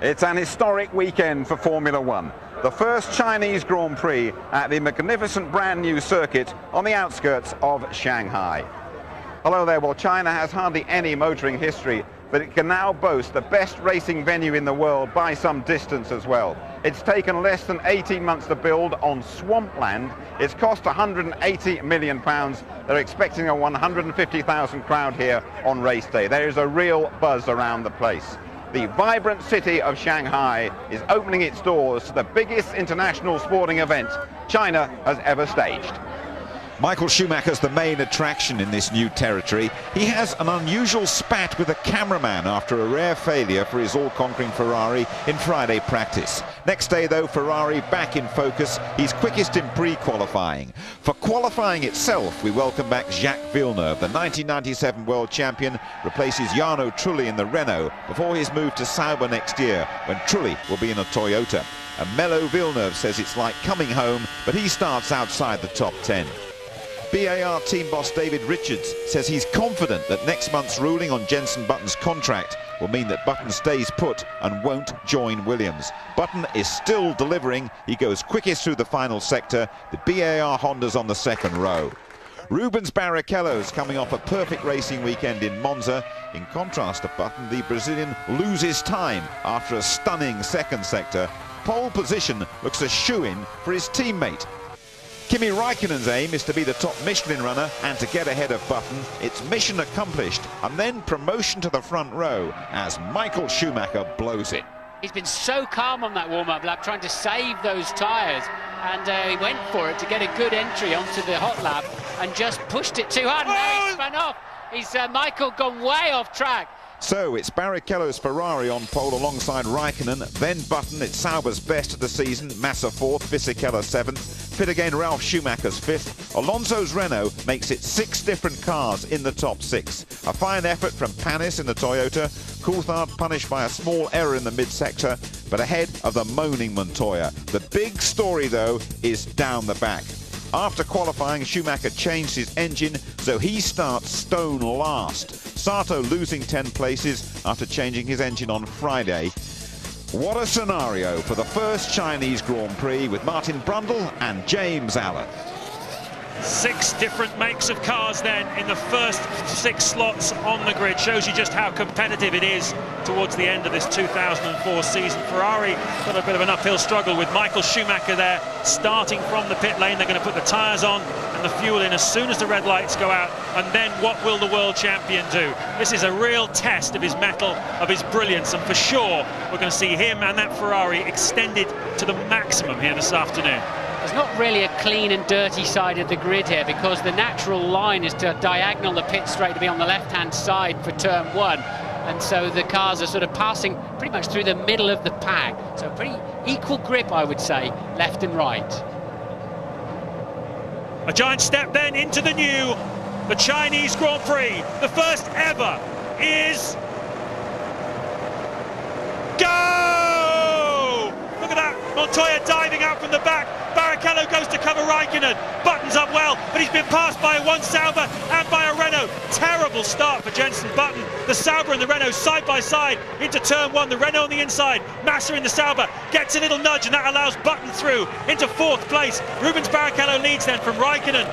It's an historic weekend for Formula One. The first Chinese Grand Prix at the magnificent brand new circuit on the outskirts of Shanghai. Hello there. Well, China has hardly any motoring history, but it can now boast the best racing venue in the world by some distance as well. It's taken less than 18 months to build on swampland. It's cost £180 million. They're expecting a 150,000 crowd here on race day. There is a real buzz around the place. The vibrant city of Shanghai is opening its doors to the biggest international sporting event China has ever staged. Michael Schumacher's the main attraction in this new territory. He has an unusual spat with a cameraman after a rare failure for his all-conquering Ferrari in Friday practice. Next day, though, Ferrari back in focus. He's quickest in pre-qualifying. For qualifying itself, we welcome back Jacques Villeneuve. The 1997 world champion replaces Jarno Trulli in the Renault before his move to Sauber next year, when Trulli will be in a Toyota. And mellow Villeneuve says it's like coming home, but he starts outside the top 10. BAR team boss David Richards says he's confident that next month's ruling on Jenson Button's contract will mean that Button stays put and won't join Williams. Button is still delivering. He goes quickest through the final sector. The BAR Honda's on the second row. Rubens Barrichello's coming off a perfect racing weekend in Monza. In contrast to Button, the Brazilian loses time after a stunning second sector. Pole position looks a shoo-in for his teammate. Kimi Raikkonen's aim is to be the top Michelin runner and to get ahead of Button. It's mission accomplished, and then promotion to the front row as Michael Schumacher blows it. He's been so calm on that warm-up lap, trying to save those tyres, and he went for it to get a good entry onto the hot lap and just pushed it too hard. Now he's spun off. He's Michael gone way off track. So it's Barrichello's Ferrari on pole alongside Raikkonen, then Button. It's Sauber's best of the season, Massa 4th, Fisichella 7th, fit again Ralf Schumacher's 5th. Alonso's Renault makes it 6 different cars in the top 6. A fine effort from Panis in the Toyota, Coulthard punished by a small error in the mid-sector, but ahead of the moaning Montoya. The big story, though, is down the back. After qualifying, Schumacher changed his engine, so he starts stone last. Sato losing 10 places after changing his engine on Friday. What a scenario for the first Chinese Grand Prix with Martin Brundle and James Allen. 6 different makes of cars then in the first 6 slots on the grid. Shows you just how competitive it is towards the end of this 2004 season. Ferrari got a bit of an uphill struggle with Michael Schumacher there starting from the pit lane. They're going to put the tyres on and the fuel in as soon as the red lights go out, and then what will the world champion do? This is a real test of his mettle, of his brilliance, and for sure we're going to see him and that Ferrari extended to the maximum here this afternoon. There's not really a clean and dirty side of the grid here, because the natural line is to diagonal the pit straight to be on the left-hand side for turn 1. And so the cars are sort of passing pretty much through the middle of the pack. So pretty equal grip, I would say, left and right. A giant step then into the Chinese Grand Prix. The first ever is... Go! Look at that, Montoya diving out from the back. Barrichello goes to cover Raikkonen. Button's up well, but he's been passed by one Sauber and by a Renault. Terrible start for Jenson Button. The Sauber and the Renault side by side into turn 1. The Renault on the inside. Massa in the Sauber gets a little nudge, and that allows Button through into 4th place. Rubens Barrichello leads then from Raikkonen.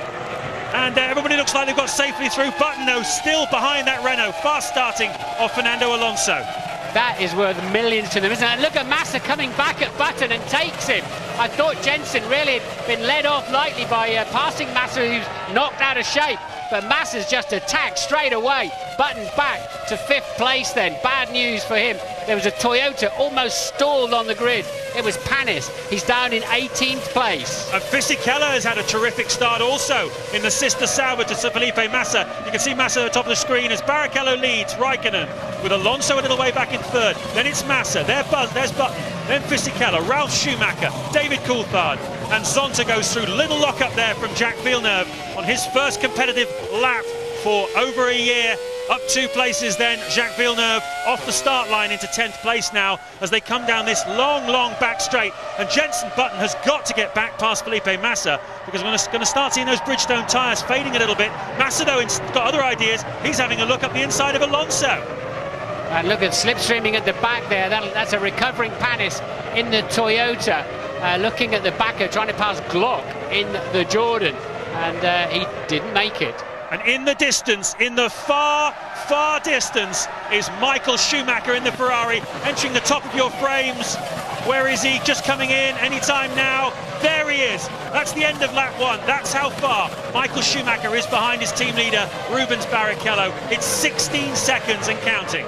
And everybody looks like they've got safely through. Button, though, still behind that Renault. Fast starting of Fernando Alonso. That is worth millions to them, isn't it? And look at Massa coming back at Button and takes him. I thought Jenson really had been led off lightly by passing Massa, who's knocked out of shape. But Massa's just attacked straight away. Button back to 5th place then. Bad news for him. There was a Toyota almost stalled on the grid. It was Panis. He's down in 18th place. And Fisichella has had a terrific start also in the sister Sauber to Sir Felipe Massa. You can see Massa at the top of the screen as Barrichello leads Raikkonen, with Alonso a little way back in 3rd. Then it's Massa. There's Button. Then Fisichella, Ralf Schumacher, David Coulthard, and Zonta goes through. Little lock up there from Jacques Villeneuve on his first competitive lap for over a year. Up 2 places then, Jacques Villeneuve off the start line into 10th place now as they come down this long back straight. And Jenson Button has got to get back past Felipe Massa, because we're going to start seeing those Bridgestone tyres fading a little bit. Massa, though, has got other ideas. He's having a look up the inside of Alonso. And look at slipstreaming at the back there. That's a recovering Panis in the Toyota. Looking at the backer, trying to pass Glock in the Jordan. And he didn't make it. And in the distance, in the far, far distance, is Michael Schumacher in the Ferrari, entering the top of your frames. Where is he? Just coming in, anytime now. There he is. That's the end of lap 1. That's how far Michael Schumacher is behind his team leader, Rubens Barrichello. It's 16 seconds and counting.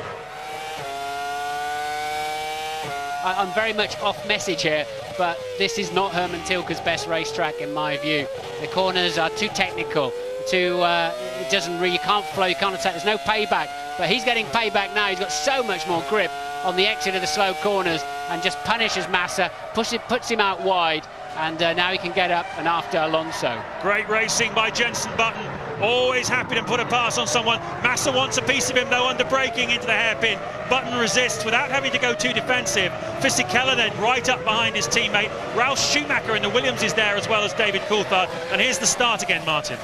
I'm very much off message here, but this is not Herman Tilke's best racetrack in my view. The corners are too technical. It doesn't really, you can't flow, you can't attack, there's no payback, but he's getting payback now. He's got so much more grip on the exit of the slow corners and just punishes Massa, puts him out wide, and now he can get up and after Alonso. Great racing by Jenson Button, always happy to put a pass on someone. Massa wants a piece of him though, under braking into the hairpin. Button resists without having to go too defensive. Fisichella then right up behind his teammate. Ralf Schumacher in the Williams is there as well as David Coulthard, and here's the start again, Martin.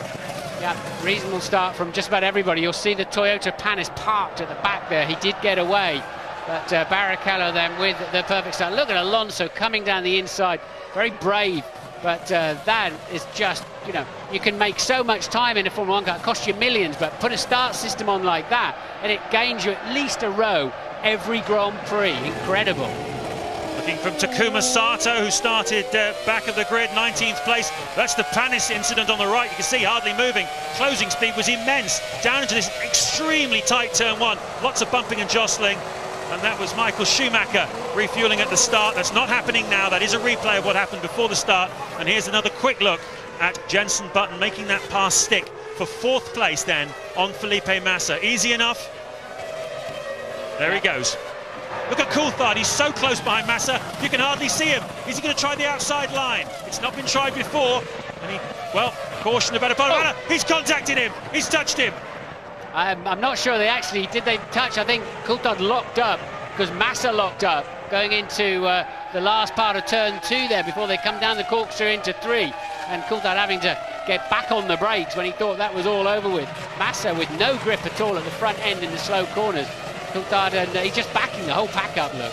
Yeah, reasonable start from just about everybody. You'll see the Toyota Panis parked at the back there. He did get away, but Barrichello then with the perfect start. Look at Alonso coming down the inside, very brave, but that is just, you know, you can make so much time in a Formula 1 car, it costs you millions, but put a start system on like that and it gains you at least a row every Grand Prix. Incredible. Looking from Takuma Sato, who started back of the grid, 19th place. That's the Panis incident on the right. You can see hardly moving. Closing speed was immense. Down into this extremely tight turn 1. Lots of bumping and jostling. And that was Michael Schumacher refueling at the start. That's not happening now. That is a replay of what happened before the start. And here's another quick look at Jenson Button making that pass stick for 4th place then on Felipe Massa. Easy enough. There he goes. Look at Coulthard, he's so close behind Massa, you can hardly see him. Is he going to try the outside line? It's not been tried before. And he, well, caution about a He's contacted him, he's touched him. I'm not sure did they touch? I think Coulthard locked up because Massa locked up going into the last part of turn 2 there before they come down the corkscrew into 3. And Coulthard having to get back on the brakes when he thought that was all over with. Massa with no grip at all at the front end in the slow corners. Coulthard, and he's just backing the whole pack up, look.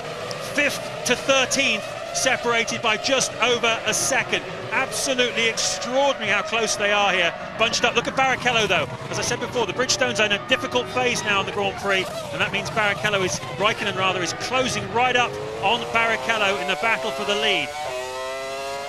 5th to 13th, separated by just over a second. Absolutely extraordinary how close they are here, bunched up. Look at Barrichello though. As I said before, the Bridgestone's in a difficult phase now in the Grand Prix, and that means Raikkonen is closing right up on Barrichello in the battle for the lead.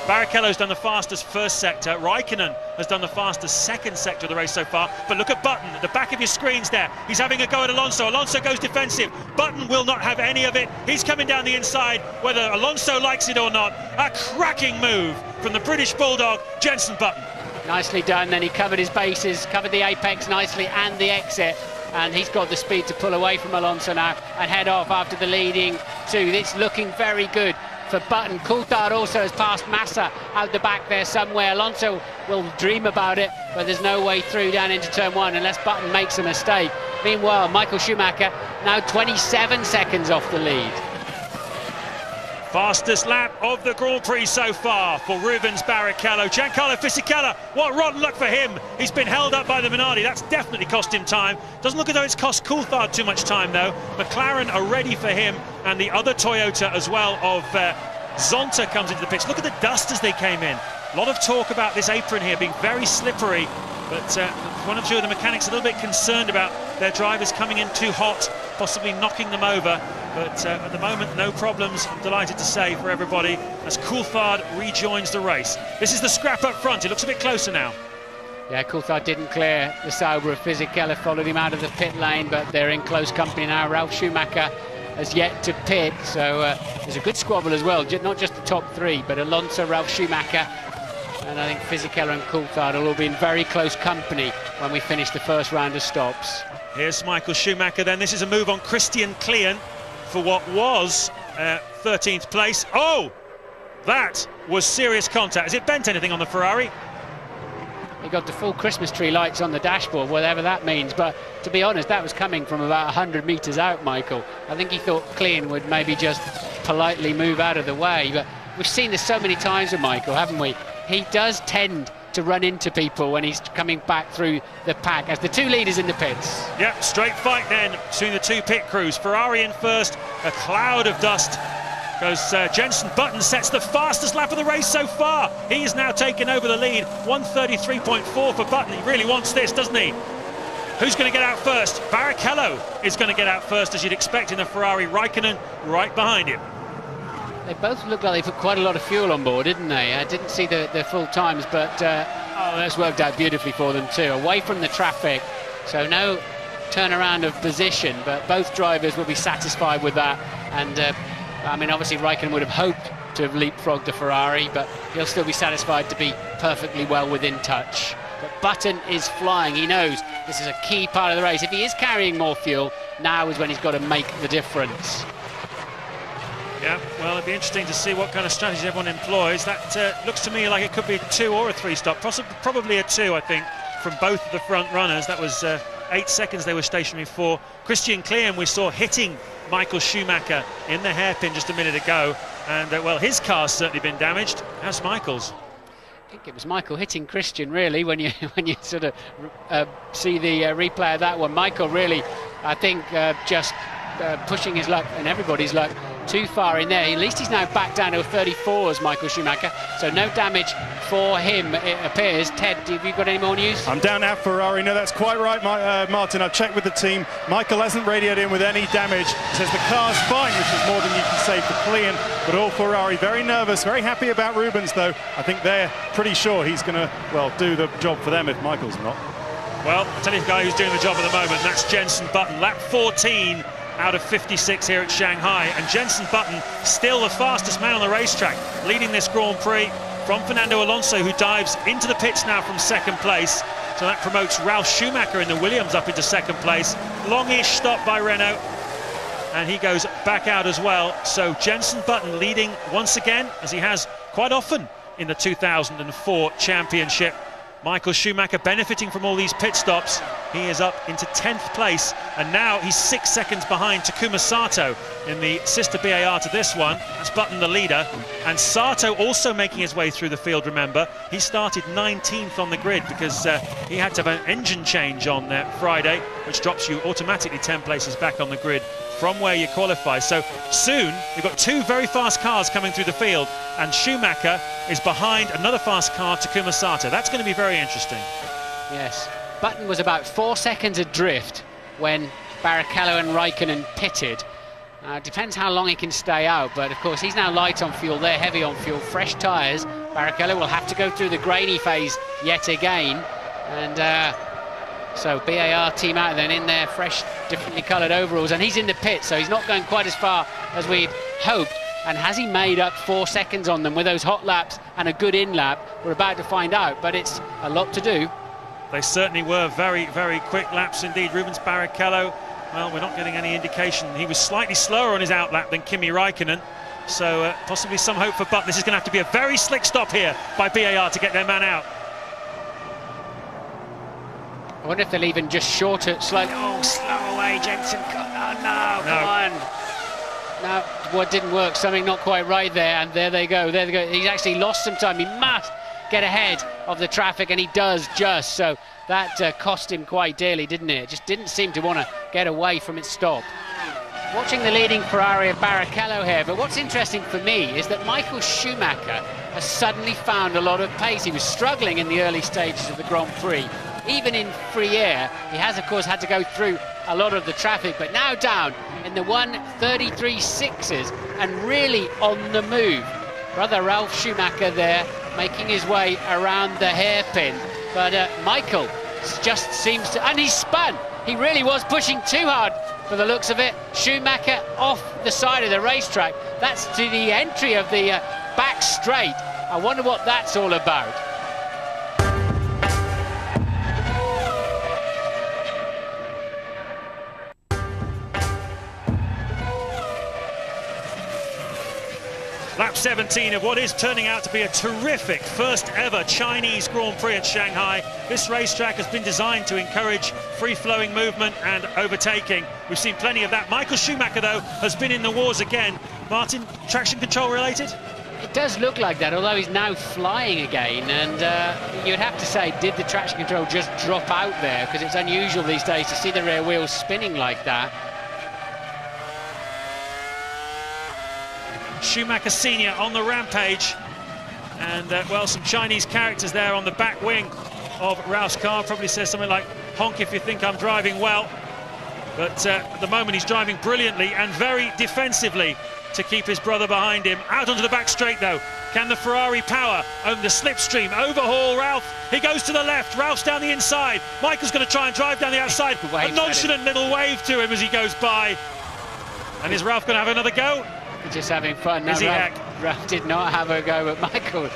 Barrichello's done the fastest first sector. Raikkonen has done the fastest second sector of the race so far. But look at Button at the back of your screens there. He's having a go at Alonso. Alonso goes defensive. Button will not have any of it. He's coming down the inside, whether Alonso likes it or not. A cracking move from the British Bulldog, Jenson Button. Nicely done. Then he covered his bases, covered the apex nicely and the exit. And he's got the speed to pull away from Alonso now and head off after the leading 2. It's looking very good for Button. Coulthard also has passed Massa out the back there somewhere. Alonso will dream about it, but there's no way through down into turn 1 unless Button makes a mistake. Meanwhile, Michael Schumacher now 27 seconds off the lead. Fastest lap of the Grand Prix so far for Rubens Barrichello. Giancarlo Fisichella, what rotten luck for him. He's been held up by the Minardi. That's definitely cost him time. Doesn't look as though it's cost Coulthard too much time though. McLaren are ready for him, and the other Toyota as well of Zonta comes into the pits. Look at the dust as they came in. A lot of talk about this apron here being very slippery, but one or two of the mechanics a little bit concerned about their drivers coming in too hot, possibly knocking them over. But at the moment, no problems, I'm delighted to say, for everybody, as Coulthard rejoins the race. This is the scrap up front. It looks a bit closer now. Yeah, Coulthard didn't clear the Sauber of Fisichella, followed him out of the pit lane, but they're in close company now. Ralf Schumacher has yet to pit, so there's a good squabble as well, not just the top 3, but Alonso, Ralf Schumacher, and I think Fisichella and Coulthard will all be in very close company when we finish the first round of stops. Here's Michael Schumacher then. This is a move on Christian Klien for what was 13th place. Oh, that was serious contact. Has it bent anything on the Ferrari? He got the full Christmas tree lights on the dashboard, whatever that means, but to be honest, that was coming from about 100 metres out, Michael. I think he thought Klien would maybe just politely move out of the way, but we've seen this so many times with Michael, haven't we? He does tend to run into people when he's coming back through the pack as the two leaders in the pits. Yep, straight fight then between the two pit crews. Ferrari in first, a cloud of dust. Goes Jenson Button sets the fastest lap of the race so far. He is now taken over the lead, 1:33.4 for Button. He really wants this, doesn't he? Who's going to get out first? Barrichello is going to get out first, as you'd expect in the Ferrari. Raikkonen right behind him. They both look like they put quite a lot of fuel on board, didn't they? I didn't see the full times, but that's worked out beautifully for them too. Away from the traffic, so no turnaround of position, but both drivers will be satisfied with that. And I mean, obviously Raikkonen would have hoped to have leapfrogged the Ferrari, but he'll still be satisfied to be perfectly well within touch. But Button is flying. He knows this is a key part of the race. If he is carrying more fuel, now is when he's got to make the difference. Yeah, well, it'd be interesting to see what kind of strategy everyone employs. That looks to me like it could be a 2 or a 3 stop, probably a 2, I think, from both of the front runners. That was 8 seconds they were stationary for. Christian Klein we saw hitting Michael Schumacher in the hairpin just a minute ago, and well, his car's certainly been damaged. How's Michael's? I think it was Michael hitting Christian, really, when you sort of see the replay of that one. Michael really, I think, just pushing his luck and everybody's luck too far in there. At least he's now back down to 34s, Michael Schumacher, so no damage for him, it appears. Ted, have you got any more news? I'm down at Ferrari. No, that's quite right, Martin. I've checked with the team. Michael hasn't radioed in with any damage. Says the car's fine, which is more than you can say for Klein, but all Ferrari very nervous, very happy about Rubens, though. I think they're pretty sure he's going to, well, do the job for them if Michael's not. Well, I'll tell you the guy who's doing the job at the moment, that's Jenson Button. Lap 14 out of 56 here at Shanghai, and Jenson Button still the fastest man on the racetrack, leading this Grand Prix from Fernando Alonso, who dives into the pits now from second place. So that promotes Ralf Schumacher in the Williams up into second place. Longish stop by Renault, and he goes back out as well. So Jenson Button leading once again, as he has quite often in the 2004 championship. Michael Schumacher benefiting from all these pit stops. He is up into 10th place, and now he's 6 seconds behind Takuma Sato in the sister BAR to this one. That's Button the leader, and Sato also making his way through the field, remember. He started 19th on the grid because he had to have an engine change on Friday, which drops you automatically 10 places back on the grid from where you qualify. So soon we've got two very fast cars coming through the field, and Schumacher is behind another fast car, Takuma Sato. That's going to be very interesting. Yes, Button was about 4 seconds adrift when Barrichello and Raikkonen pitted. Depends how long he can stay out, but of course he's now light on fuel, they're heavy on fuel, fresh tyres. Barrichello will have to go through the grainy phase yet again, and so BAR team out then in their fresh, differently coloured overalls, and he's in the pit, so he's not going quite as far as we'd hoped. And has he made up 4 seconds on them with those hot laps and a good in-lap? We're about to find out, but it's a lot to do. They certainly were very, very quick laps indeed. Rubens Barrichello, well, we're not getting any indication. He was slightly slower on his outlap than Kimi Raikkonen, so possibly some hope for Button. This is going to have to be a very slick stop here by BAR to get their man out. I wonder if they'll even just short it slightly. Oh, slow away, Jenson. Oh, no, come on. No, what didn't work, something not quite right there, and there they go, there they go. He's actually lost some time. He must get ahead of the traffic, and he does just. So that cost him quite dearly, didn't it? Just didn't seem to want to get away from its stop. Watching the leading Ferrari of Barrichello here, but what's interesting for me is that Michael Schumacher has suddenly found a lot of pace. He was struggling in the early stages of the Grand Prix. Even in free air, he has, of course, had to go through a lot of the traffic, but now down in the 1:33.6s and really on the move. Brother Ralf Schumacher there, making his way around the hairpin. But Michael just seems to... And he spun! He really was pushing too hard for the looks of it. Schumacher off the side of the racetrack. That's to the entry of the back straight. I wonder what that's all about. Lap 17 of what is turning out to be a terrific first ever Chinese Grand Prix at Shanghai. This racetrack has been designed to encourage free-flowing movement and overtaking. We've seen plenty of that. Michael Schumacher, though, has been in the wars again. Martin, traction control related? It does look like that, although he's now flying again, and you'd have to say, did the traction control just drop out there? Because it's unusual these days to see the rear wheels spinning like that. Schumacher Senior on the rampage, and well, some Chinese characters there on the back wing of Ralph's car. Probably says something like, honk if you think I'm driving well. But at the moment he's driving brilliantly and very defensively to keep his brother behind him. Out onto the back straight though. Can the Ferrari power over the slipstream overhaul Ralph? He goes to the left, Ralph's down the inside. Michael's going to try and drive down the outside. A nonchalant little wave to him as he goes by. And is Ralph going to have another go? Just having fun. No, Is he Ralph did not have a go, but Michael,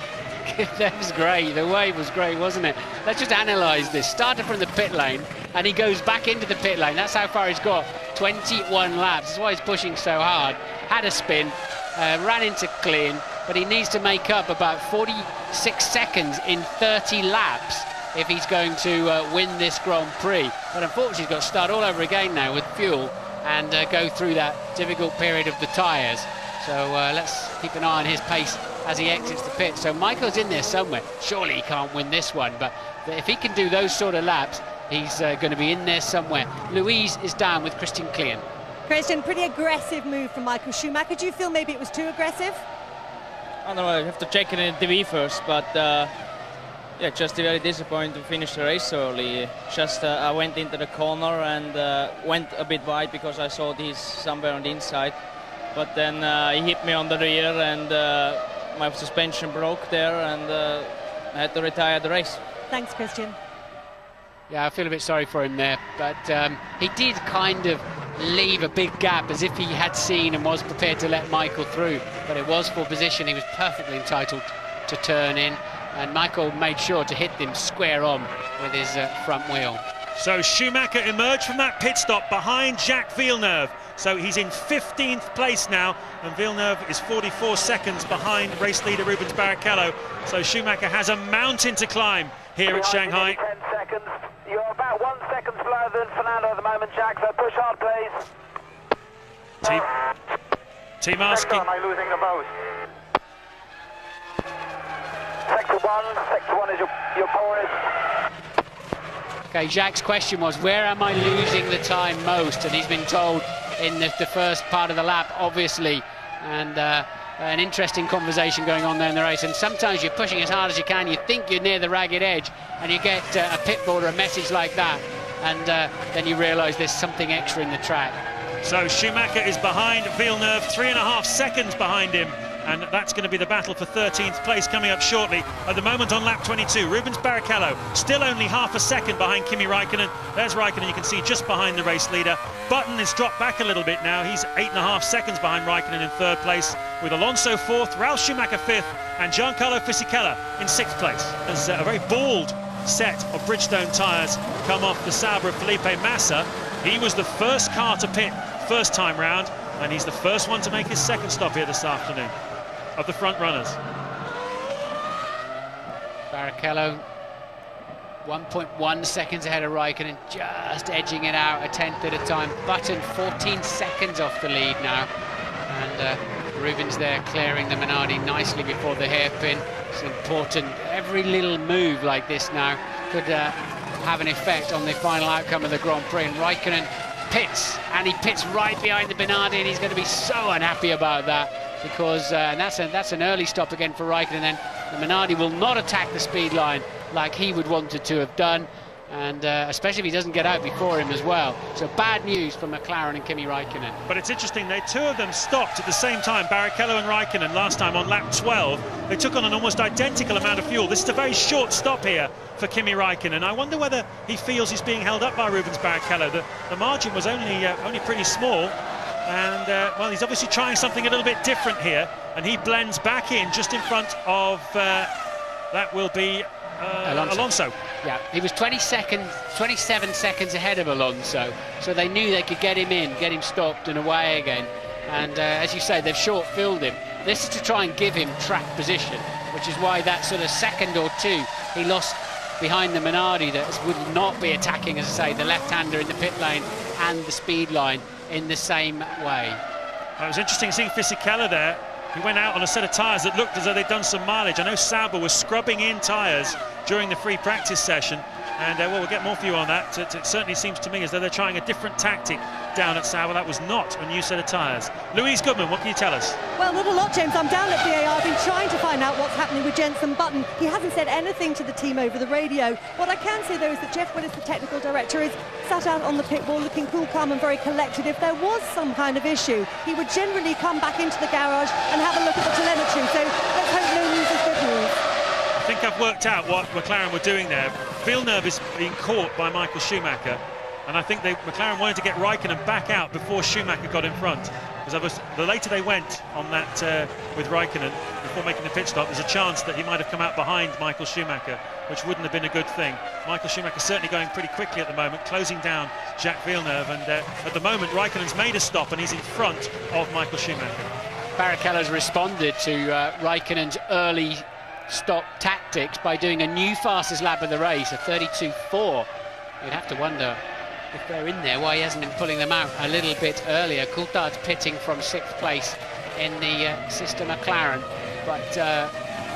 that was great. The wave was great, wasn't it? Let's just analyse this. Started from the pit lane, and he goes back into the pit lane. That's how far he's got. 21 laps. That's why he's pushing so hard. Had a spin, ran into clean, but he needs to make up about 46 seconds in 30 laps if he's going to win this Grand Prix. But unfortunately, he's got to start all over again now with fuel and go through that difficult period of the tyres. So let's keep an eye on his pace as he exits the pit. So Michael's in there somewhere. Surely he can't win this one, but if he can do those sort of laps, he's going to be in there somewhere. Louise is down with Christian Klein. Christian, pretty aggressive move from Michael Schumacher. Do you feel maybe it was too aggressive? I don't know, I have to check it in TV first, but yeah, just very disappointed to finish the race early. Just I went into the corner and went a bit wide because I saw these somewhere on the inside. But then he hit me on the rear and my suspension broke there, and I had to retire the race. Thanks, Christian. Yeah, I feel a bit sorry for him there, but he did kind of leave a big gap as if he had seen and was prepared to let Michael through, but it was for position. He was perfectly entitled to turn in, and Michael made sure to hit him square on with his front wheel. So Schumacher emerged from that pit stop behind Jacques Villeneuve. So he's in 15th place now, and Villeneuve is 44 seconds behind race leader Rubens Barrichello. So Schumacher has a mountain to climb here at Shanghai. 10 seconds. You're about 1 second slower than Fernando at the moment, Jack, so push hard, please. Team asking. Am I losing the most? Sector one is your poorest. Okay, Jacques' question was, where am I losing the time most? And he's been told in the first part of the lap, obviously, and an interesting conversation going on there in the race. And sometimes you're pushing as hard as you can, you think you're near the ragged edge, and you get a pit board or a message like that, and then you realise there's something extra in the track. So Schumacher is behind Villeneuve, 3.5 seconds behind him, and that's going to be the battle for 13th place coming up shortly. At the moment on lap 22, Rubens Barrichello still only half a second behind Kimi Raikkonen. There's Raikkonen, you can see just behind the race leader. Button has dropped back a little bit now. He's 8.5 seconds behind Raikkonen in 3rd place, with Alonso 4th, Ralf Schumacher 5th, and Giancarlo Fisichella in 6th place. As a very bald set of Bridgestone tyres come off the Sauber of Felipe Massa. He was the first car to pit first time round, and he's the first one to make his second stop here this afternoon of the front runners. Barrichello 1.1 seconds ahead of Raikkonen, just edging it out a tenth at a time. Button 14 seconds off the lead now, and Rubens there clearing the Minardi nicely before the hairpin. It's important. Every little move like this now could have an effect on the final outcome of the Grand Prix. And Raikkonen pits, and he pits right behind the Minardi, and he's going to be so unhappy about that, because that's an early stop again for Raikkonen. Then the Minardi will not attack the speed line like he would want it to have done, and especially if he doesn't get out before him as well. So bad news for McLaren and Kimi Raikkonen. But it's interesting, two of them stopped at the same time, Barrichello and Raikkonen, last time on lap 12. They took on an almost identical amount of fuel. This is a very short stop here for Kimi Raikkonen. I wonder whether he feels he's being held up by Rubens Barrichello. The margin was only pretty small, and well, he's obviously trying something a little bit different here, and he blends back in just in front of that will be Alonso. Yeah, he was 27 seconds ahead of Alonso, so they knew they could get him in, get him stopped and away again. And as you say, they've short-filled him. This is to try and give him track position, which is why that sort of second or two he lost behind the Minardi that would not be attacking, as I say, the left-hander in the pit lane and the speed line in the same way. It was interesting seeing Fisichella there He went out on a set of tyres that looked as though they'd done some mileage. I know Sauber was scrubbing in tyres during the free practice session, and well, we'll get more for you on that. It certainly seems to me as though they're trying a different tactic down at Sauber. That was not a new set of tyres. Louise Goodman, what can you tell us? Well, not a lot, James. I'm down at BAR. I've been trying to find out what's happening with Jenson Button. He hasn't said anything to the team over the radio. What I can say, though, is that Jeff Willis, the technical director, is sat out on the pit wall looking cool, calm and very collected. If there was some kind of issue, he would generally come back into the garage and have a look at the telemetry. So let's hope no news is good news. I think I've worked out what McLaren were doing there. Villeneuve is being caught by Michael Schumacher, and I think McLaren wanted to get Raikkonen back out before Schumacher got in front. Because the later they went on that with Raikkonen before making the pit stop, there's a chance that he might have come out behind Michael Schumacher, which wouldn't have been a good thing. Michael Schumacher certainly going pretty quickly at the moment, closing down Jacques Villeneuve, and at the moment Raikkonen's made a stop and he's in front of Michael Schumacher. Barrichello's responded to Raikkonen's early stop tactics by doing a new fastest lap of the race, a 32.4. You'd have to wonder if they're in there, why he hasn't been pulling them out a little bit earlier. Coulthard's pitting from 6th place in the sister McLaren, but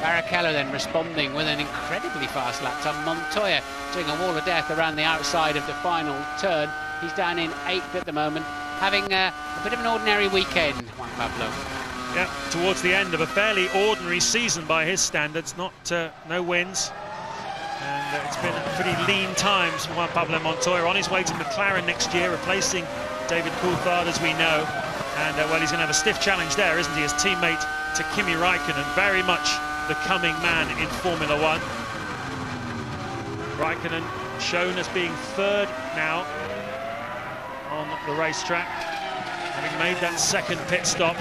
Barrichello then responding with an incredibly fast lap time. Montoya doing a wall of death around the outside of the final turn. He's down in 8th at the moment, having a bit of an ordinary weekend, Juan Pablo. Yeah, towards the end of a fairly ordinary season by his standards, no wins. And it's been pretty lean times for Juan Pablo Montoya, on his way to McLaren next year, replacing David Coulthard, as we know. And well, he's going to have a stiff challenge there, isn't he? His teammate to Kimi Raikkonen, very much the coming man in Formula One. Raikkonen shown as being 3rd now on the racetrack, having made that 2nd pit stop.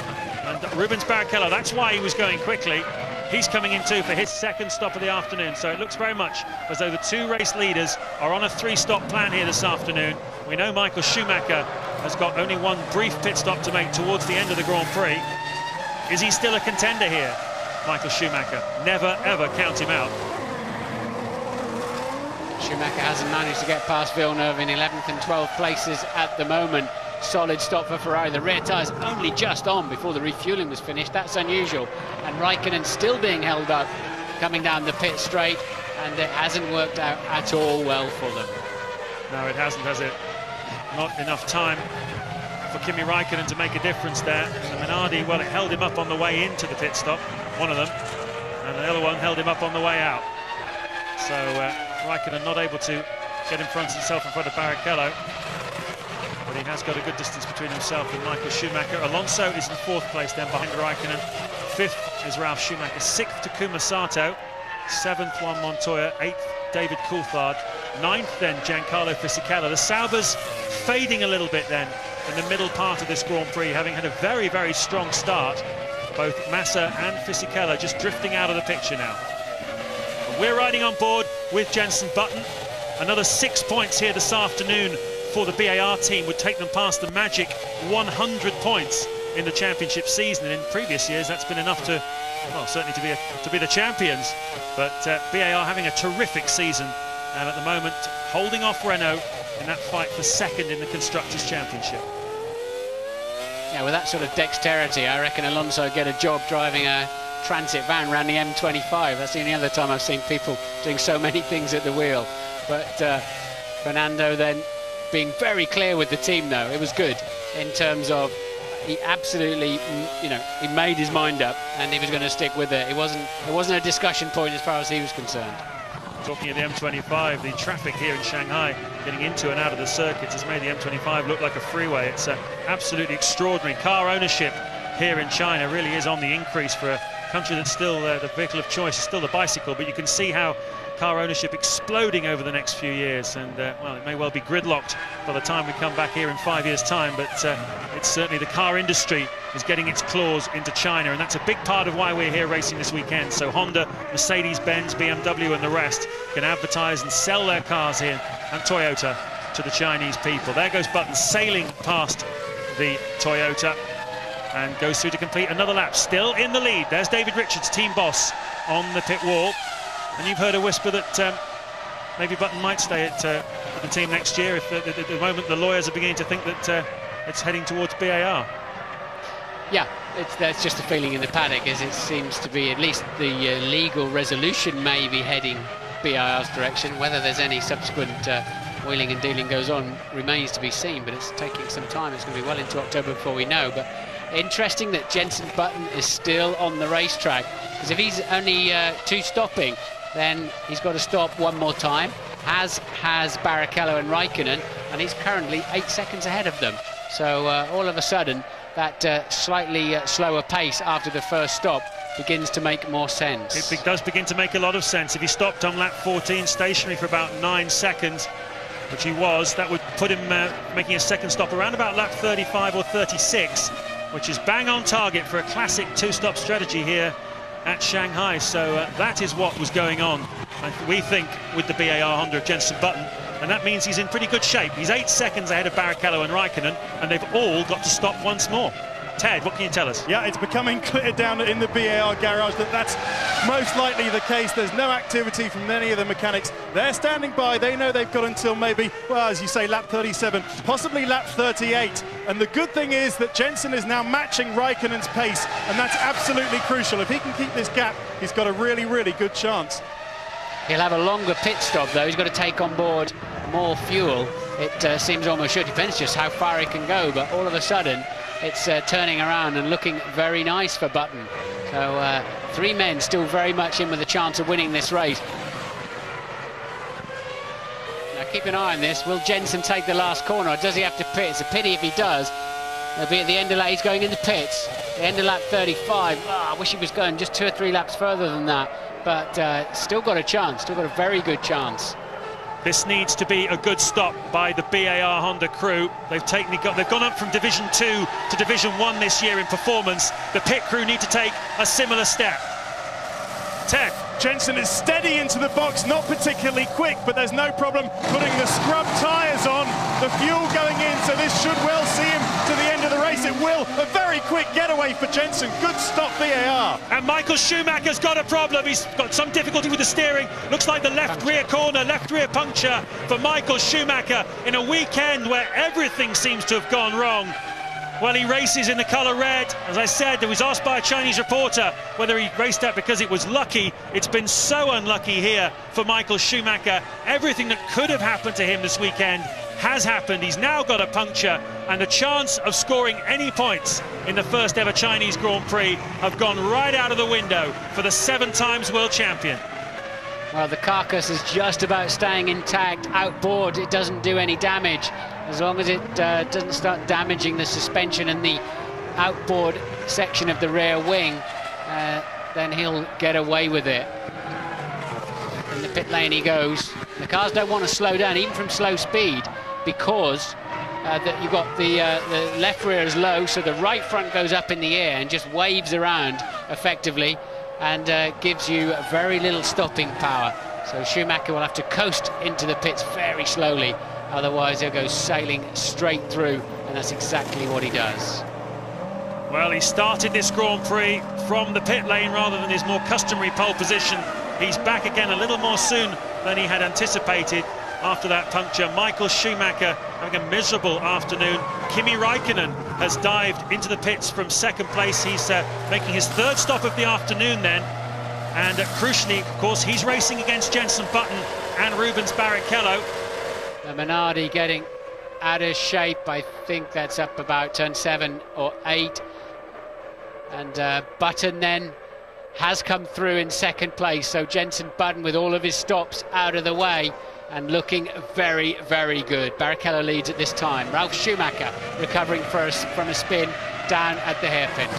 And Rubens Barrichello, that's why he was going quickly. He's coming in too for his 2nd stop of the afternoon. So it looks very much as though the 2 race leaders are on a 3-stop plan here this afternoon. We know Michael Schumacher has got only 1 brief pit stop to make towards the end of the Grand Prix. Is he still a contender here, Michael Schumacher? Never, ever count him out. Schumacher hasn't managed to get past Villeneuve in 11th and 12th places at the moment. Solid stop for Ferrari. The rear tyres only just on before the refueling was finished. That's unusual. And Raikkonen still being held up coming down the pit straight, and it hasn't worked out at all well for them. No, it hasn't, has it? Not enough time for Kimi Raikkonen to make a difference there. And the Minardi, well, it held him up on the way into the pit stop, one of them, and the other one held him up on the way out. So Raikkonen not able to get himself in front of Barrichello. But he has got a good distance between himself and Michael Schumacher. Alonso is in 4th place then behind Raikkonen. 5th is Ralf Schumacher. 6th Takuma Sato. 7th Juan Montoya. 8th David Coulthard. 9th then Giancarlo Fisichella. The Saubers fading a little bit then in the middle part of this Grand Prix, having had a very, very strong start. Both Massa and Fisichella just drifting out of the picture now. And we're riding on board with Jenson Button. Another 6 points here this afternoon for the BAR team would take them past the magic 100 points in the championship season. And in previous years, that's been enough to, well, certainly to be the champions. But BAR having a terrific season, and at the moment holding off Renault in that fight for 2nd in the Constructors' Championship. Yeah, with that sort of dexterity, I reckon Alonso would get a job driving a transit van around the M25. That's the only other time I've seen people doing so many things at the wheel. But Fernando then being very clear with the team, though. It was good in terms of he absolutely, he made his mind up and he was going to stick with it. It wasn't a discussion point as far as he was concerned. Talking of the M25, the traffic here in Shanghai getting into and out of the circuits has made the M25 look like a freeway. It's absolutely extraordinary. Car ownership here in China really is on the increase for a country that's still the vehicle of choice is still the bicycle, but you can see how car ownership exploding over the next few years, and well, it may well be gridlocked by the time we come back here in 5 years' time, but it's certainly the car industry is getting its claws into China, and that's a big part of why we're here racing this weekend. So Honda, Mercedes-Benz, BMW and the rest can advertise and sell their cars here, and Toyota, to the Chinese people. There goes Button sailing past the Toyota and goes through to complete another lap, still in the lead. There's David Richards, team boss, on the pit wall. And you've heard a whisper that maybe Button might stay at the team next year if at the moment the lawyers are beginning to think that it's heading towards BAR. Yeah, that's just a feeling in the paddock, as it seems to be at least the legal resolution may be heading BIR's direction. Whether there's any subsequent wheeling and dealing goes on remains to be seen, but it's taking some time. It's going to be well into October before we know. But interesting that Jenson Button is still on the racetrack, because if he's only two stopping, then he's got to stop one more time, as has Barrichello and Raikkonen, and he's currently 8 seconds ahead of them. So all of a sudden, that slightly slower pace after the first stop begins to make more sense. It does begin to make a lot of sense. If he stopped on lap 14 stationary for about 9 seconds, which he was, that would put him making a second stop around about lap 35 or 36, which is bang on target for a classic two-stop strategy here at Shanghai. So that is what was going on, we think, with the BAR Honda of Jenson Button. And that means he's in pretty good shape. He's 8 seconds ahead of Barrichello and Raikkonen, and they've all got to stop once more. Ted, what can you tell us? Yeah, it's becoming clear down in the BAR garage that that's most likely the case. There's no activity from any of the mechanics. They're standing by. They know they've got until maybe, well, as you say, lap 37, possibly lap 38. And the good thing is that Jenson is now matching Raikkonen's pace, and that's absolutely crucial. If he can keep this gap, he's got a really, really good chance. He'll have a longer pit stop, though. He's got to take on board more fuel. It seems almost sure. Depends just how far he can go, but all of a sudden it's turning around and looking very nice for Button. So 3 men still very much in with a chance of winning this race. Now keep an eye on this. Will Jenson take the last corner, or does he have to pit? It's a pity if he does. He'll be at the end of lap. He's going into pits. The end of lap 35. Oh, I wish he was going just 2 or 3 laps further than that. But still got a chance, still got a very good chance. This needs to be a good stop by the BAR Honda crew. They've gone up from Division 2 to Division 1 this year in performance. The pit crew need to take a similar step. Ted. Jenson is steady into the box, not particularly quick, but there's no problem putting the scrub tyres on, the fuel going in, so this should well see him to the end of the race. It will. A very quick getaway for Jenson. Good stop, BAR. And Michael Schumacher's got a problem. He's got some difficulty with the steering. Looks like the left rear corner, left rear puncture for Michael Schumacher in a weekend where everything seems to have gone wrong. Well, he races in the colour red. As I said, he was asked by a Chinese reporter whether he raced that because it was lucky. It's been so unlucky here for Michael Schumacher. Everything that could have happened to him this weekend has happened. He's now got a puncture, and the chance of scoring any points in the first ever Chinese Grand Prix have gone right out of the window for the 7 times world champion. Well, the carcass is just about staying intact. Outboard, it doesn't do any damage. As long as it doesn't start damaging the suspension and the outboard section of the rear wing, then he'll get away with it. In the pit lane he goes. The cars don't want to slow down, even from slow speed, because you've got the left rear is low, so the right front goes up in the air and just waves around effectively, and gives you very little stopping power. So Schumacher will have to coast into the pits very slowly, otherwise he'll go sailing straight through, and that's exactly what he does. Well, he started this Grand Prix from the pit lane rather than his more customary pole position. He's back again a little more soon than he had anticipated after that puncture. Michael Schumacher having a miserable afternoon. Kimi Raikkonen has dived into the pits from second place. He's making his 3rd stop of the afternoon then. And crucially, of course, he's racing against Jenson Button and Rubens Barrichello. The Minardi getting out of shape. I think that's up about turn 7 or 8. And Button then has come through in second place. So Jenson Button with all of his stops out of the way and looking very, very good. Barrichello leads at this time. Ralf Schumacher recovering from a spin down at the hairpin.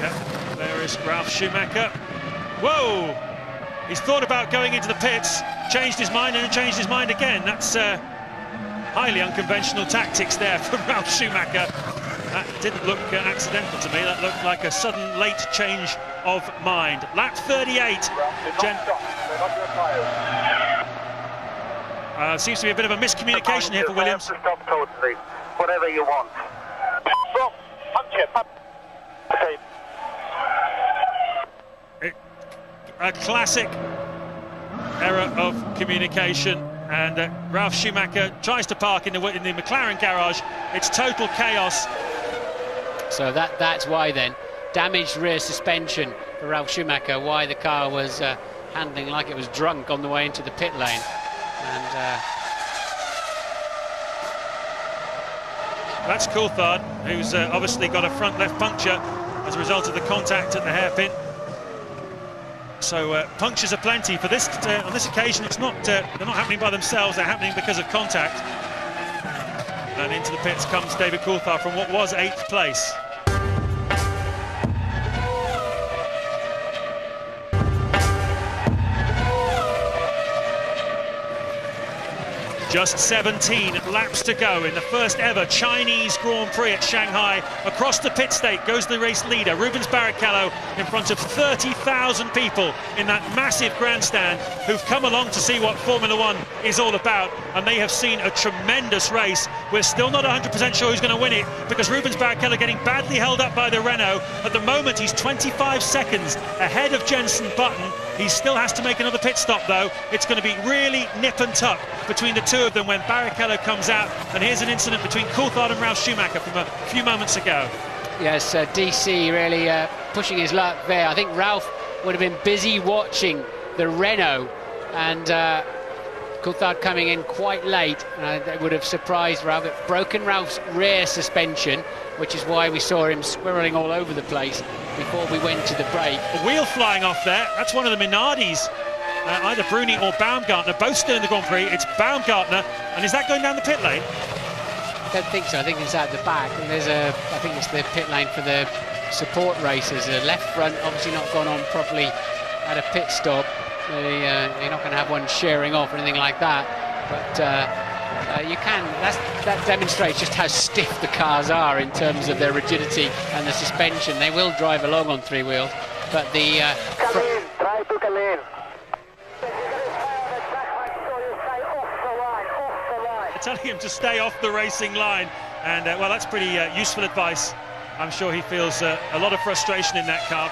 Yep, there is Ralf Schumacher. Whoa! He's thought about going into the pits, changed his mind and changed his mind again. That's highly unconventional tactics there from Ralf Schumacher. That didn't look accidental to me. That looked like a sudden late change of mind. Lap 38. Seems to be a bit of a miscommunication here for Williams. Stop totally. Whatever you want. Stop. Punch it. Okay. A classic error of communication, and Ralf Schumacher tries to park in the McLaren garage. It's total chaos. So that's why then, damaged rear suspension for Ralf Schumacher, why the car was handling like it was drunk on the way into the pit lane. And that's Coulthard, who's obviously got a front left puncture as a result of the contact at the hairpin. So punctures are plenty. For this on this occasion, it's not they're not happening by themselves, they're happening because of contact. And into the pits comes David Coulthard from what was 8th place. Just 17 laps to go in the first ever Chinese Grand Prix at Shanghai. Across the pit straight goes the race leader, Rubens Barrichello, in front of 30,000 people in that massive grandstand who've come along to see what Formula One is all about, and they have seen a tremendous race. We're still not 100% sure who's going to win it, because Rubens Barrichello getting badly held up by the Renault. At the moment, he's 25 seconds ahead of Jenson Button. He still has to make another pit stop, though. It's going to be really nip and tuck between the two of them when Barrichello comes out. And here's an incident between Coulthard and Ralf Schumacher from a few moments ago. Yes, DC really pushing his luck there. I think Ralf would have been busy watching the Renault, and Coulthard coming in quite late. That would have surprised Ralf. It broken Ralph's rear suspension, which is why we saw him squirreling all over the place before we went to the break. A wheel flying off there. That's one of the Minardis. Either Bruni or Baumgartner, both still in the Grand Prix. It's Baumgartner, and is that going down the pit lane? I don't think so. I think it's at the back. I think it's the pit lane for the support racers. The left front obviously not gone on properly at a pit stop. You're not going to have one shearing off or anything like that. But you can. That demonstrates just how stiff the cars are in terms of their rigidity and the suspension. They will drive along on three wheels, but the try to come in. Telling him to stay off the racing line, and well, that's pretty useful advice. I'm sure he feels a lot of frustration in that car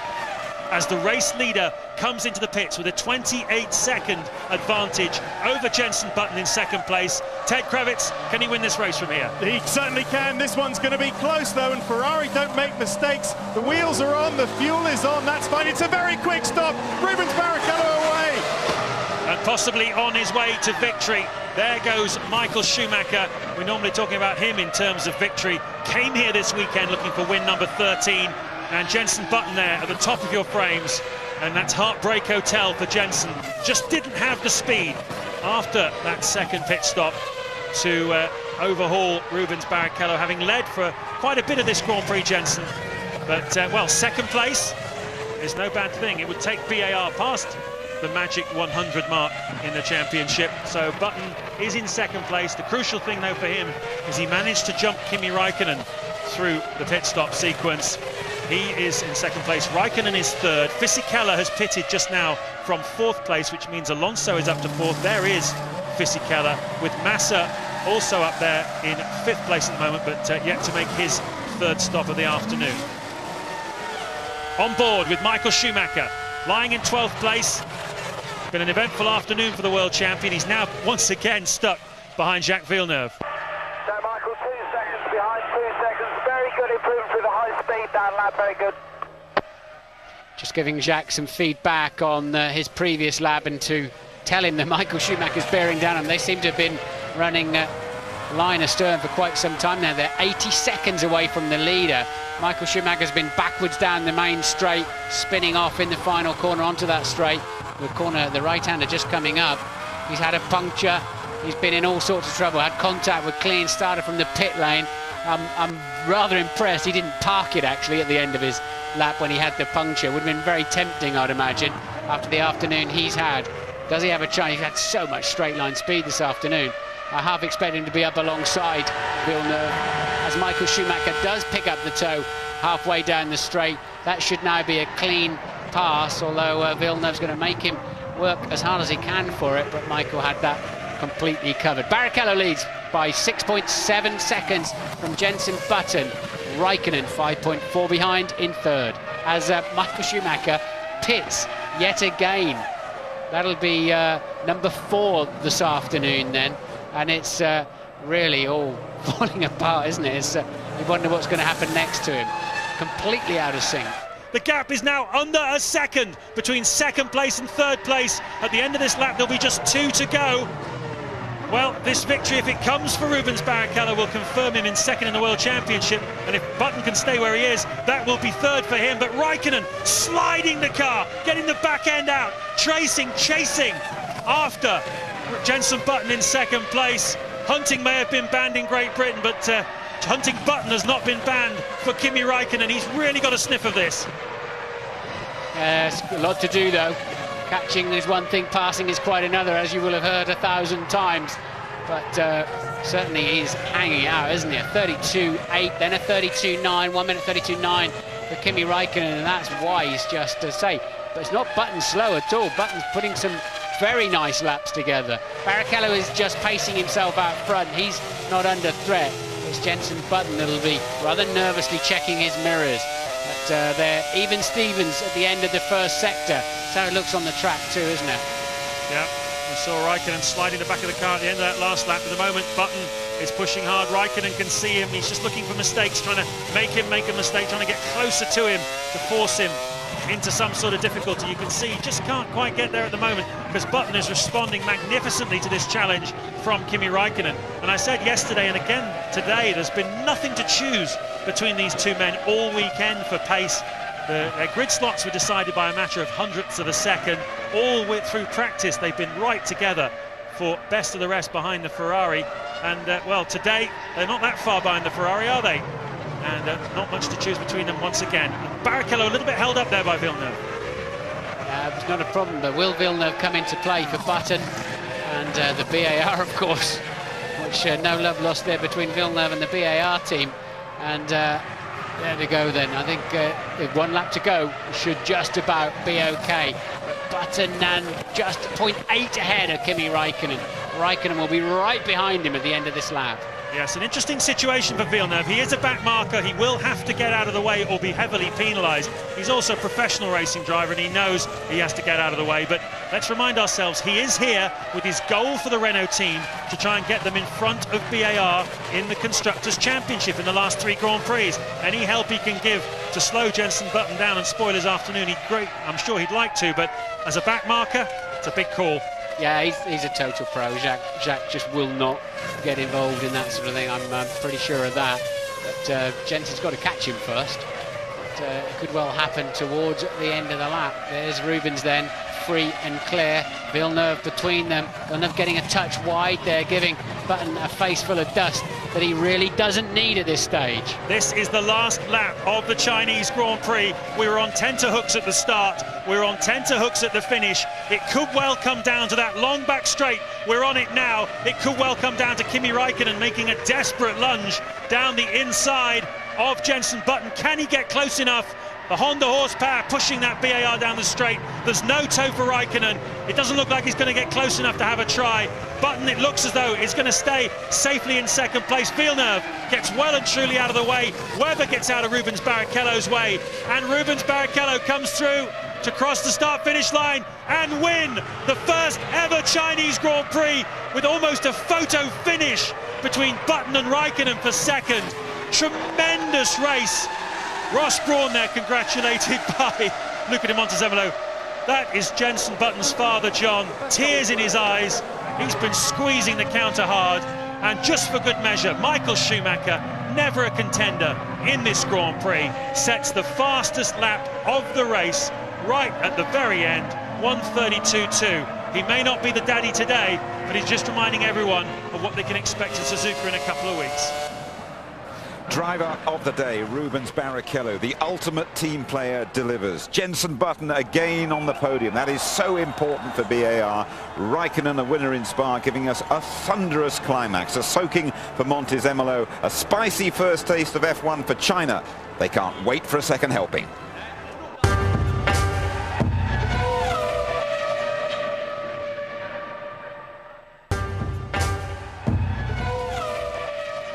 as the race leader comes into the pits with a 28-second advantage over Jenson Button in second place. Ted Kravitz, can he win this race from here? He certainly can. This one's going to be close though, and Ferrari don't make mistakes. The wheels are on, the fuel is on, that's fine. It's a very quick stop. Rubens Barrichello away. And possibly on his way to victory. There goes Michael Schumacher. We're normally talking about him in terms of victory. Came here this weekend looking for win number 13. And Jenson Button there at the top of your frames. And that's Heartbreak Hotel for Jenson. Just didn't have the speed after that second pit stop to overhaul Rubens Barrichello, having led for quite a bit of this Grand Prix, Jenson. But, well, second place is no bad thing. It would take BAR past the magic 100 mark in the championship. So Button is in second place. The crucial thing though for him is he managed to jump Kimi Raikkonen through the pit stop sequence. He is in second place. Raikkonen is third. Fisichella has pitted just now from fourth place, which means Alonso is up to fourth. There is Fisichella, with Massa also up there in fifth place at the moment, but yet to make his third stop of the afternoon. On board with Michael Schumacher, lying in 12th place. Been an eventful afternoon for the world champion. He's now once again stuck behind Jacques Villeneuve. So Michael, 2 seconds behind, 2 seconds. Very good improvement through the high speed down lap, very good. Just giving Jacques some feedback on his previous lap, and to tell him that Michael Schumacher's bearing down on them. They seem to have been running line astern for quite some time now. They're 80 seconds away from the leader. Michael Schumacher's been backwards down the main straight, spinning off in the final corner onto that straight. The corner, the right-hander just coming up. He's had a puncture. He's been in all sorts of trouble. Had contact with clean starter from the pit lane. I'm rather impressed. He didn't park it actually at the end of his lap when he had the puncture. Would have been very tempting, I'd imagine, after the afternoon he's had. Does he have a chance? He's had so much straight line speed this afternoon. I half expect him to be up alongside Villeneuve as Michael Schumacher does pick up the toe halfway down the straight. That should now be a clean pass, although Villeneuve's going to make him work as hard as he can for it, but Michael had that completely covered. Barrichello leads by 6.7 seconds from Jenson Button. Raikkonen 5.4 behind in third as Michael Schumacher pits yet again. That'll be number 4 this afternoon then, and it's really all falling apart, isn't it? You wonder what's going to happen next to him. completely out of sync. The gap is now under a second between second place and third place. At the end of this lap, there'll be just 2 to go. Well, this victory, if it comes for Rubens Barrichello, will confirm him in second in the World Championship. And if Button can stay where he is, that will be third for him. But Raikkonen sliding the car, getting the back end out, chasing after Jenson Button in second place. Hunting may have been banned in Great Britain, but hunting Button has not been banned for Kimi Raikkonen. He's really got a sniff of this. It's a lot to do, though. Catching is one thing, passing is quite another, as you will have heard 1,000 times. But certainly he's hanging out, isn't he? A 32.8, then a 32.9, 1 minute 32.9 for Kimi Raikkonen, and that's wise, just to say. But it's not Button slow at all. Button's putting some very nice laps together. Barrichello is just pacing himself out front. He's not under threat. It's Jenson Button that'll be rather nervously checking his mirrors. But they're even Stevens at the end of the first sector. That's how it looks on the track too, isn't it? Yeah, we saw Raikkonen sliding the back of the car at the end of that last lap. At the moment, Button is pushing hard. Raikkonen can see him. He's just looking for mistakes, trying to make him make a mistake, trying to get closer to him to force him into some sort of difficulty. You can see he just can't quite get there at the moment because Button is responding magnificently to this challenge from Kimi Raikkonen. And I said yesterday and again today, there's been nothing to choose between these two men all weekend for pace. Their grid slots were decided by a matter of hundredths of a second. All through practice, they've been right together for best of the rest behind the Ferrari. And, well, today, they're not that far behind the Ferrari, are they? And not much to choose between them once again. Barrichello a little bit held up there by Villeneuve. It's not a problem, but will Villeneuve come into play for Button and the BAR, of course, which no love lost there between Villeneuve and the BAR team. And there we go then. I think with 1 lap to go, should just about be okay. But Button and just 0.8 ahead of Kimi Raikkonen. Raikkonen will be right behind him at the end of this lap. Yes, an interesting situation for Villeneuve. He is a back marker. He will have to get out of the way or be heavily penalised. He's also a professional racing driver and he knows he has to get out of the way. But let's remind ourselves, he is here with his goal for the Renault team to try and get them in front of BAR in the Constructors' Championship in the last 3 Grand Prix. Any help he can give to slow Jenson Button down and spoil his afternoon, I'm sure he'd like to, but as a back marker, it's a big call. Yeah, he's a total pro. Jacques just will not get involved in that sort of thing. I'm pretty sure of that. But Jenson's got to catch him first. But it could well happen towards the end of the lap. There's Rubens then, free and clear. Villeneuve between them. Villeneuve getting a touch wide there, giving Button a face full of dust that he really doesn't need at this stage. This is the last lap of the Chinese Grand Prix. We were on tenterhooks at the start. We're on tenterhooks at the finish. It could well come down to that long back straight. We're on it now. It could well come down to Kimi Raikkonen making a desperate lunge down the inside of Jenson Button. Can he get close enough? The Honda horsepower pushing that BAR down the straight. There's no toe for Raikkonen. It doesn't look like he's going to get close enough to have a try. Button, it looks as though he's going to stay safely in second place. Villeneuve gets well and truly out of the way. Webber gets out of Rubens Barrichello's way. And Rubens Barrichello comes through to cross the start-finish line and win the first ever Chinese Grand Prix with almost a photo finish between Button and Raikkonen for second. Tremendous race. Ross Brawn there congratulated by Luca Di Montezemolo. That is Jenson Button's father, John. Tears in his eyes. He's been squeezing the counter hard. And just for good measure, Michael Schumacher, never a contender in this Grand Prix, sets the fastest lap of the race right at the very end, 1:32.2. He may not be the daddy today, but he's just reminding everyone of what they can expect in Suzuka in a couple of weeks. Driver of the day, Rubens Barrichello, the ultimate team player, delivers. Jenson Button again on the podium. That is so important for BAR. Raikkonen, a winner in Spa, giving us a thunderous climax. A soaking for Montezemolo. A spicy first taste of F1 for China. They can't wait for a second helping.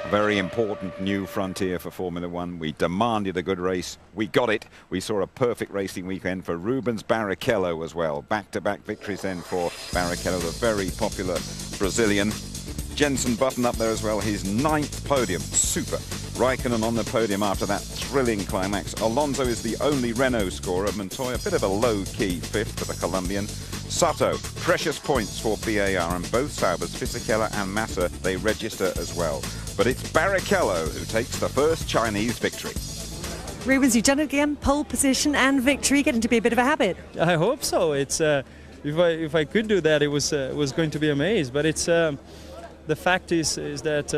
Very important new frontier for Formula One. We demanded a good race. We got it. We saw a perfect racing weekend for Rubens Barrichello as well. Back-to-back victories then for Barrichello, the very popular Brazilian. Jenson Button up there as well, his 9th podium. Super. Raikkonen on the podium after that thrilling climax. Alonso is the only Renault scorer. Montoya, a bit of a low-key fifth for the Colombian. Sato, precious points for BAR, and both Saubers, Fisichella and Massa, they register as well. But it's Barrichello who takes the first Chinese victory. Rubens, you've done it again, pole position and victory, getting to be a bit of a habit. I hope so. It's if I could do that, it was going to be amazing. But it's the fact is that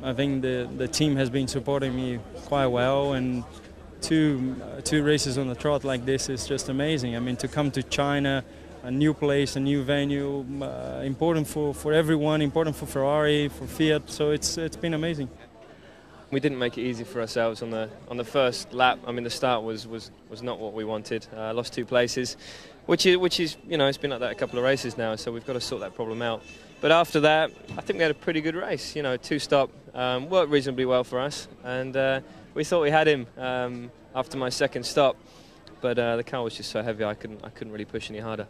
I think the team has been supporting me quite well, and two races on the trot like this is just amazing. I mean, to come to China, a new place, a new venue, important for everyone, important for Ferrari, for Fiat. So it's been amazing. We didn't make it easy for ourselves on the first lap. I mean, the start was not what we wanted. Lost 2 places, which is you know, it's been like that a couple of races now. So we've got to sort that problem out. But after that, I think we had a pretty good race. You know, 2-stop worked reasonably well for us, and we thought we had him after my second stop. But the car was just so heavy, I couldn't really push any harder.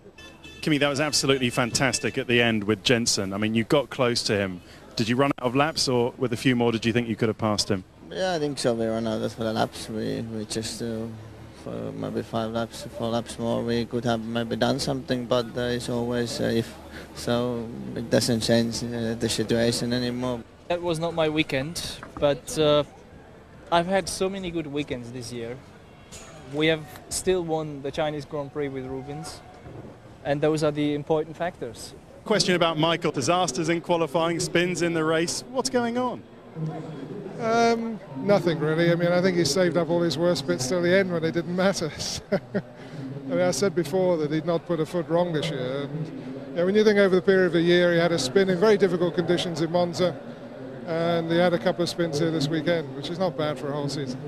Kimi, that was absolutely fantastic at the end with Jensen. I mean, you got close to him. Did you run out of laps, or with a few more, did you think you could have passed him? Yeah, I think so. We ran out of the laps. We just for maybe 4 laps more, we could have maybe done something. But it's always if, so it doesn't change the situation anymore. That was not my weekend, but I've had so many good weekends this year. We have still won the Chinese Grand Prix with Rubens, and those are the important factors. Question about Michael. Disasters in qualifying, spins in the race. What's going on? Nothing really. I mean, I think he saved up all his worst bits till the end when it didn't matter. I mean, I said before that he'd not put a foot wrong this year. And, when you think over the period of a year, he had a spin in very difficult conditions in Monza, and he had a couple of spins here this weekend, which is not bad for a whole season.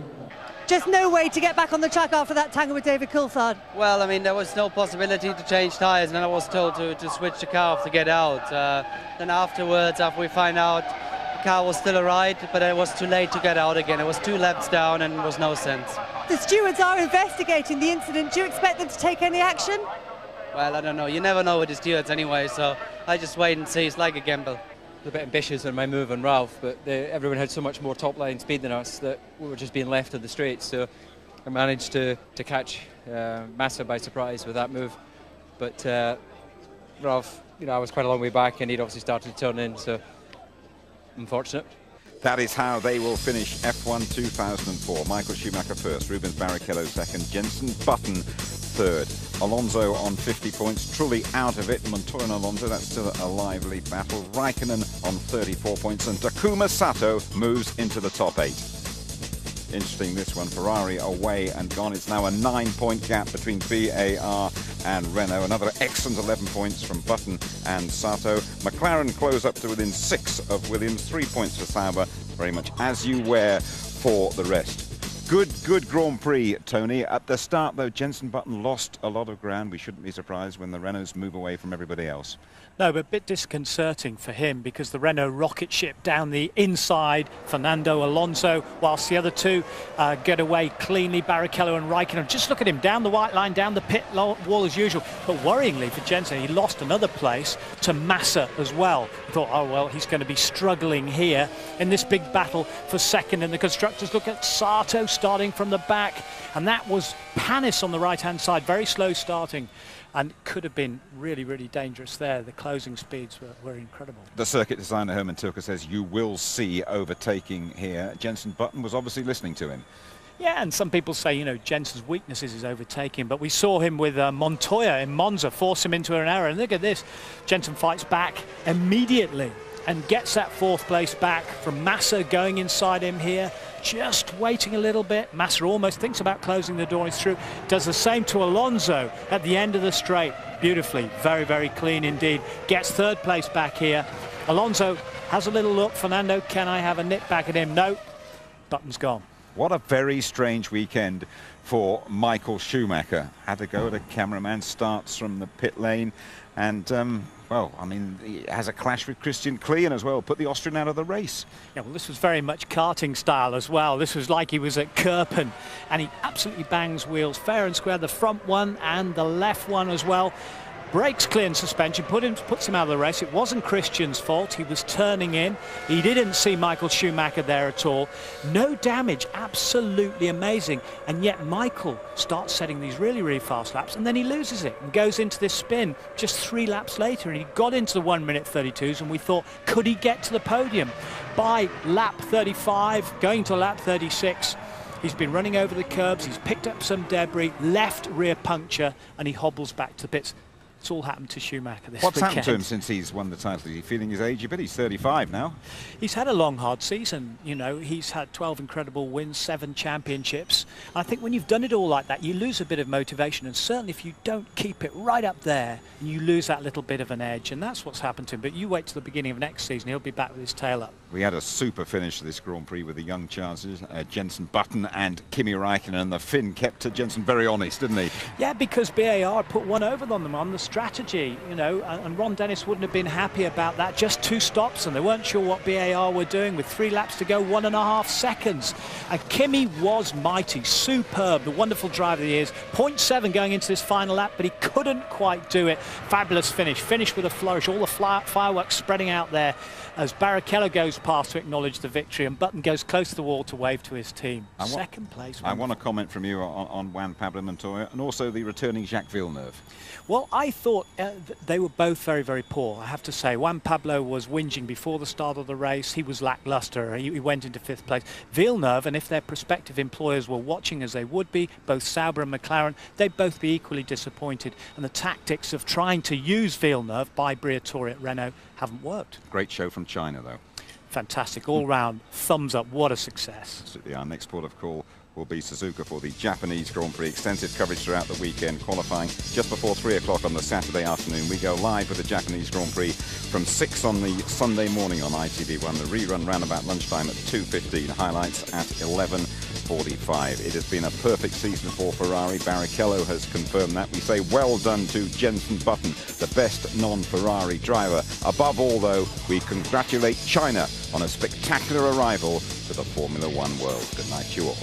Just no way to get back on the track after that tangle with David Coulthard. Well, I mean, there was no possibility to change tyres, and then I was told to switch the car off to get out. Then afterwards, after we find out the car was still alright, but it was too late to get out again. It was 2 laps down and it was no sense. The stewards are investigating the incident. Do you expect them to take any action? Well, I don't know. You never know with the stewards anyway, so I just wait and see. It's like a gamble. A bit ambitious in my move on Ralph, but everyone had so much more top line speed than us that we were just being left in the straights. So I managed to catch Massa by surprise with that move. But Ralph, you know, I was quite a long way back, and he'd obviously started to turn in, so unfortunate. That is how they will finish F1 2004. Michael Schumacher first, Rubens Barrichello second, Jenson Button third. Alonso on 50 points, truly out of it. Montoya and Alonso, that's still a lively battle. Raikkonen on 34 points, and Takuma Sato moves into the top 8. Interesting, this one. Ferrari away and gone. It's now a 9-point gap between BAR and Renault. Another excellent 11 points from Button and Sato. McLaren close up to within 6 of Williams. 3 points for Sauber. Very much as you were for the rest. Good Grand Prix, Tony. At the start, though, Jenson Button lost a lot of ground. We shouldn't be surprised when the Renaults move away from everybody else. No, but a bit disconcerting for him because the Renault rocket ship down the inside, Fernando Alonso, whilst the other two get away cleanly, Barrichello and Raikkonen. Just look at him down the white line, down the pit wall as usual. But worryingly for Jenson, he lost another place to Massa as well. I thought, oh, well, he's going to be struggling here in this big battle for second in the constructors. Look at Sato starting from the back, and that was Panis on the right-hand side, very slow starting. And could have been really, really dangerous there. The closing speeds were incredible. The circuit designer Herman Tilke says you will see overtaking here. Jenson Button was obviously listening to him. Yeah, and some people say, you know, Jenson's weakness is his overtaking, but we saw him with Montoya in Monza force him into an error. And look at this, Jenson fights back immediately and gets that 4th place back from Massa going inside him here. Just waiting a little bit. Massa almost thinks about closing the door. He's through. Does the same to Alonso at the end of the straight. Beautifully. Very, very clean indeed. Gets 3rd place back here. Alonso has a little look. Fernando, can I have a nip back at him? No. Button's gone. What a very strange weekend for Michael Schumacher. Had to go at a cameraman, starts from the pit lane, and well, I mean, he has a clash with Christian Klien as well, put the Austrian out of the race. Yeah, well, this was very much karting style as well. This was like he was at Kirpen, and he absolutely bangs wheels fair and square, the front one and the left one as well. breaks clean suspension, puts him out of the race. It wasn't Christian's fault. He was turning in. He didn't see Michael Schumacher there at all. No damage, absolutely amazing. And yet Michael starts setting these really, really fast laps, and then he loses it and goes into this spin just 3 laps later, and he got into the 1:32s, and we thought, could he get to the podium? By lap 35, going to lap 36, he's been running over the curbs, he's picked up some debris, left rear puncture, and he hobbles back to the pits. It's all happened to Schumacher this What's weekend. happened to him since he's won the title? Is he feeling his age a bit? He's 35 now. He's had a long, hard season. You know, he's had 12 incredible wins, 7 championships. I think when you've done it all like that, you lose a bit of motivation, and certainly if you don't keep it right up there, you lose that little bit of an edge, and that's what's happened to him. But you wait till the beginning of next season, he'll be back with his tail up. We had a super finish to this Grand Prix with the young chances, Jenson Button and Kimi Räikkönen, and the Finn kept Jenson very honest, didn't he? Yeah, because BAR put one over on them on the strategy, you know, and Ron Dennis wouldn't have been happy about that. Just 2 stops, and they weren't sure what BAR were doing with 3 laps to go, 1.5 seconds. And Kimi was mighty, superb, the wonderful driver he is. 0.7 going into this final lap, but he couldn't quite do it. Fabulous finish with a flourish, all the fireworks spreading out there as Barrichello goes past to acknowledge the victory, and Button goes close to the wall to wave to his team. Second place. I want a comment from you on Juan Pablo Montoya and also the returning Jacques Villeneuve. Well, I thought they were both very, very poor, I have to say. Juan Pablo was whinging before the start of the race. He was lacklustre. He went into 5th place. Villeneuve, and if their prospective employers were watching, as they would be, both Sauber and McLaren, they'd both be equally disappointed. And the tactics of trying to use Villeneuve by Briatore at Renault haven't worked. Great show from China, though. Fantastic. All round, thumbs up. What a success. Absolutely. Our next port of call will be Suzuka for the Japanese Grand Prix. Extensive coverage throughout the weekend, qualifying just before 3 o'clock on the Saturday afternoon. We go live with the Japanese Grand Prix from 6 on the Sunday morning on ITV1. The rerun round about lunchtime at 2:15. Highlights at 11:45. It has been a perfect season for Ferrari. Barrichello has confirmed that. We say well done to Jenson Button, the best non-Ferrari driver. Above all, though, we congratulate China on a spectacular arrival to the Formula One world. Good night to you all.